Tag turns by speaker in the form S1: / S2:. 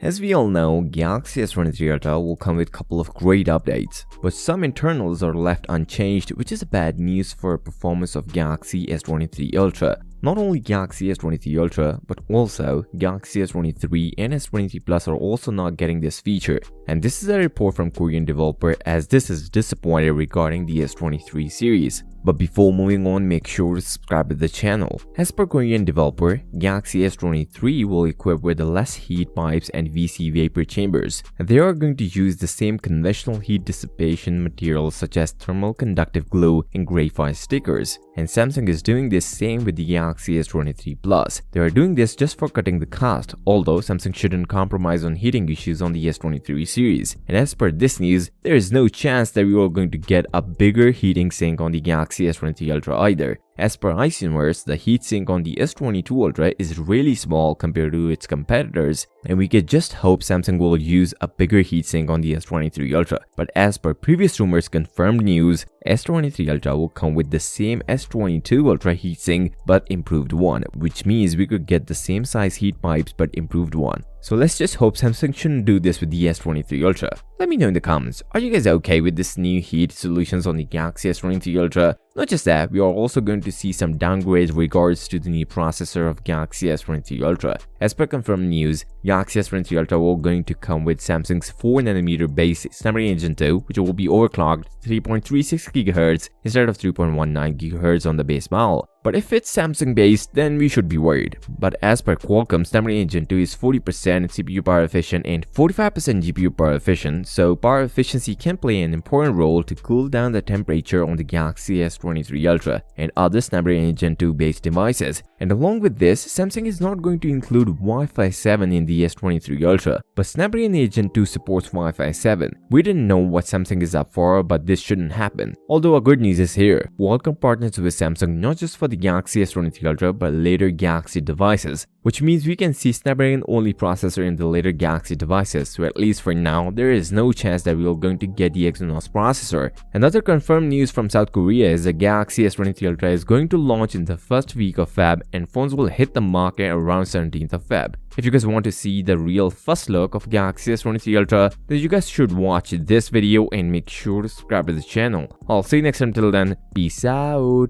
S1: As we all know, Galaxy S23 Ultra will come with a couple of great updates, but some internals are left unchanged, which is bad news for performance of Galaxy S23 Ultra. Not only Galaxy S23 Ultra, but also Galaxy S23 and S23 Plus are also not getting this feature. And this is a report from Korean developer, as this is disappointed regarding the S23 series. But before moving on, make sure to subscribe to the channel. As per Korean developer, Galaxy S23 will equip with less heat pipes and VC vapor chambers. They are going to use the same conventional heat dissipation materials such as thermal conductive glue and graphite stickers. And Samsung is doing this same with the Galaxy S23 Plus. They are doing this just for cutting the cost, although Samsung shouldn't compromise on heating issues on the S23 series. And as per this news, there is no chance that we are going to get a bigger heating sink on the Galaxy S23 Ultra either. As per exynos, the heatsink on the S22 Ultra is really small compared to its competitors, and we could just hope Samsung will use a bigger heatsink on the S23 Ultra. But as per previous rumors confirmed news, S23 Ultra will come with the same S22 Ultra heatsink but improved one, which means we could get the same size heat pipes but improved one. So let's just hope Samsung shouldn't do this with the S23 Ultra. Let me know in the comments, are you guys okay with this new heat solutions on the Galaxy S23 Ultra? Not just that, we are also going to see some downgrades regards to the new processor of Galaxy S23 Ultra. As per confirmed news, Galaxy S23 Ultra will going to come with Samsung's 4nm based Snapdragon Gen 2, which will be overclocked 3.36 GHz instead of 3.19 GHz on the base model. But if it's Samsung based, then we should be worried. But as per Qualcomm, Snapdragon Gen 2 is 40% CPU power efficient and 45% GPU power efficient, so power efficiency can play an important role to cool down the temperature on the Galaxy S23 Ultra and other Snapdragon Gen 2 based devices. And along with this, Samsung is not going to include Wi-Fi 7 in the S23 Ultra, but Snapdragon Gen 2 supports Wi-Fi 7. We didn't know what Samsung is up for, but this shouldn't happen. Although a good news is here, Qualcomm partners with Samsung not just for the Galaxy S23 Ultra but later Galaxy devices, which means we can see Snapdragon only processor in the later Galaxy devices, so at least for now, there is no chance that we are going to get the exynos processor. Another confirmed news from South Korea is the Galaxy S23 Ultra is going to launch in the first week of Feb, and phones will hit the market around 17th of Feb. If you guys want to see the real first look of Galaxy S23 Ultra, then you guys should watch this video and make sure to subscribe to the channel. I'll see you next time. Till then, peace out.